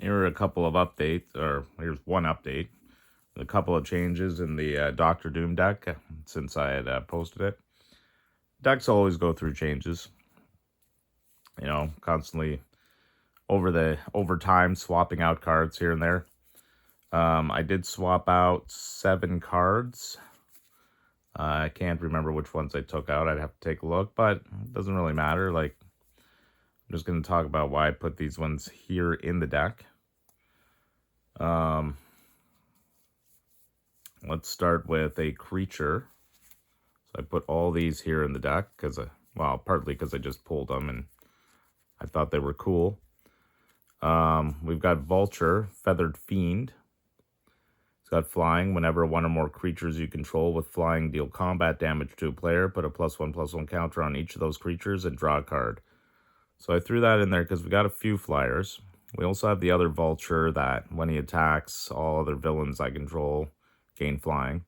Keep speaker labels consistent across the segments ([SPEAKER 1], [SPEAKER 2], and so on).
[SPEAKER 1] Here are a couple of updates, or here's one update. A couple of changes in the Doctor Doom deck since I had posted it. Decks always go through changes, constantly over time swapping out cards here and there. I did swap out 7 cards. I can't remember which ones I took out. I'd have to take a look, but it doesn't really matter. Like, I'm just going to talk about why I put these ones here in the deck. Let's start with a creature. So I put all these here in the deck because, partly because I just pulled them and I thought they were cool. We've got Vulture, Feathered Fiend. It's got flying. Whenever one or more creatures you control with flying deal combat damage to a player, put a +1/+1 counter on each of those creatures and draw a card. So I threw that in there because we got a few flyers. We also have the other Vulture that when he attacks, all other villains I control gain flying.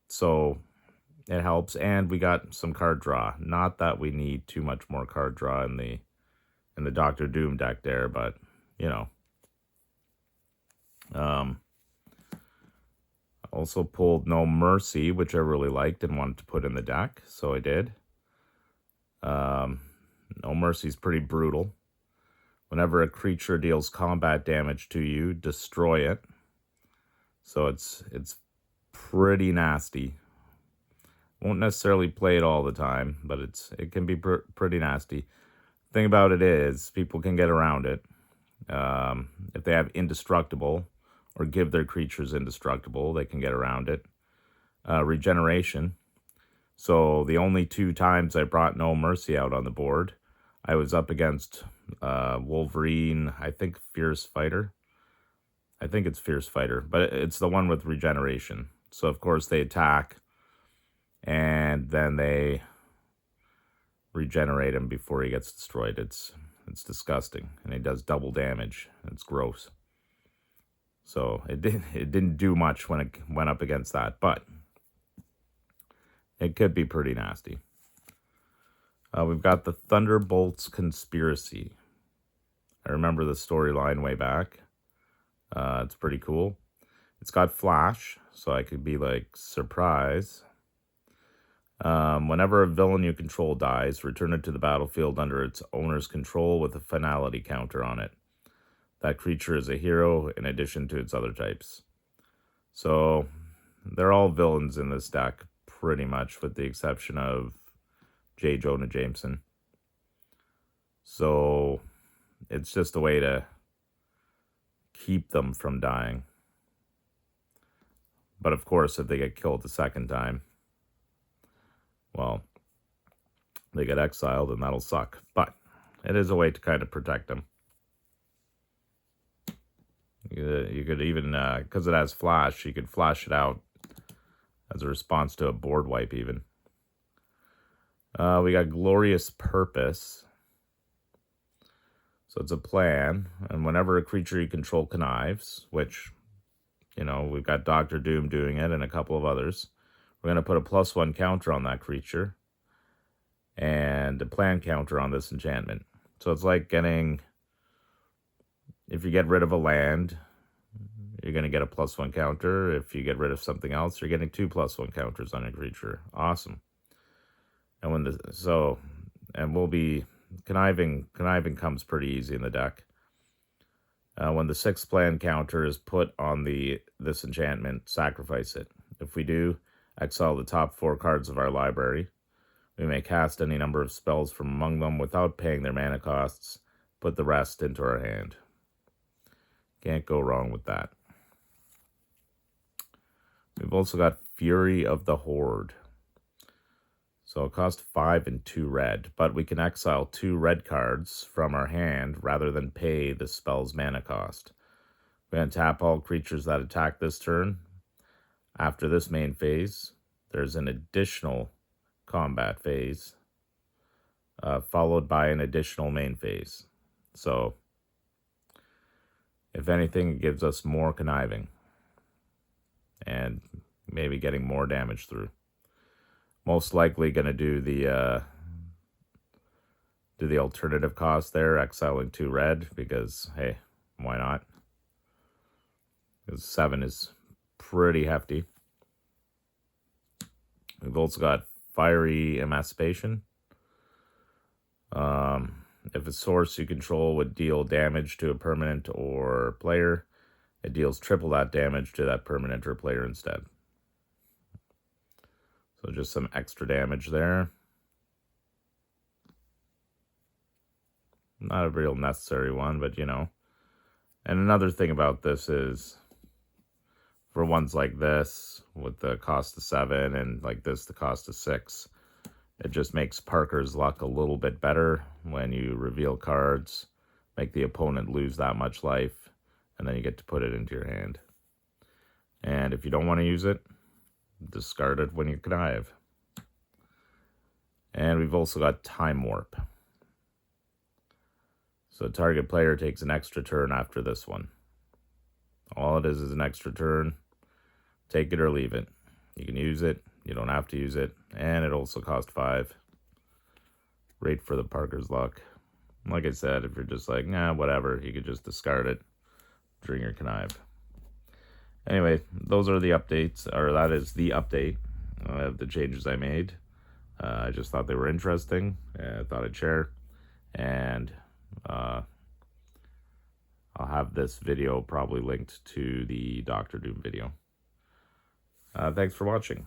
[SPEAKER 1] So it helps, and we got some card draw. Not that we need too much more card draw in the Doctor Doom deck there, but also pulled No Mercy, which I really liked and wanted to put in the deck, so I did. No Mercy is pretty brutal. Whenever a creature deals combat damage to you, destroy it. So it's pretty nasty. Won't necessarily play it all the time, but it can be pretty nasty. Thing about it is, people can get around it. If they have Indestructible, or give their creatures Indestructible, they can get around it. Regeneration. So the only 2 times I brought No Mercy out on the board, I was up against Wolverine, I think Fierce Fighter. I think it's Fierce Fighter, but it's the one with regeneration. So of course they attack, and then they regenerate him before he gets destroyed. It's disgusting, and he does double damage. It's gross. So it didn't do much when it went up against that, but it could be pretty nasty. We've got the Thunderbolts Conspiracy. I remember the storyline way back. It's pretty cool. It's got flash, so I could be like, surprise. Whenever a villain you control dies, return it to the battlefield under its owner's control with a finality counter on it. That creature is a hero in addition to its other types. So they're all villains in this deck, pretty much, with the exception of J. Jonah Jameson. So it's just a way to keep them from dying. But of course, if they get killed the second time, well, they get exiled, and that'll suck. But it is a way to kind of protect them. You could even, because it has flash, you could flash it out as a response to a board wipe even. We got Glorious Purpose. So it's a plan, and whenever a creature you control connives, which, we've got Doctor Doom doing it and a couple of others, we're going to put a +1 counter on that creature and a plan counter on this enchantment. So it's like getting, if you get rid of a land, you're going to get a +1 counter. If you get rid of something else, you're getting 2 +1 counters on a creature. Awesome. And we'll be conniving comes pretty easy in the deck. When the 6th plan counter is put on this enchantment, sacrifice it. If we do, exile the top 4 cards of our library. We may cast any number of spells from among them without paying their mana costs. Put the rest into our hand. Can't go wrong with that. We've also got Fury of the Horde. So it costs 5 and 2 red, but we can exile 2 red cards from our hand rather than pay the spell's mana cost. We're going to tap all creatures that attack this turn. After this main phase, there's an additional combat phase, followed by an additional main phase. So, if anything, it gives us more conniving and maybe getting more damage through. Most likely going to do the do the alternative cost there, exiling 2 red, because, hey, why not? Because 7 is pretty hefty. We've also got Fiery Emancipation. If a source you control would deal damage to a permanent or player, it deals triple that damage to that permanent or player instead. So just some extra damage there. Not a real necessary one, but you know. And another thing about this is, for ones like this, with the cost of 7, and like this, the cost of 6, it just makes Parker's luck a little bit better when you reveal cards, make the opponent lose that much life, and then you get to put it into your hand. And if you don't want to use it, discard it when you connive. And we've also got Time Warp. So target player takes an extra turn after this one. All it is an extra turn. Take it or leave it. You can use it. You don't have to use it. And it also costs 5. Great for the Parker's luck. Like I said, if you're just like, nah, whatever, you could just discard it during your connive. Anyway, those are the updates, or that is the update of the changes I made. I just thought they were interesting. I thought I'd share. And I'll have this video probably linked to the Doctor Doom video. Thanks for watching.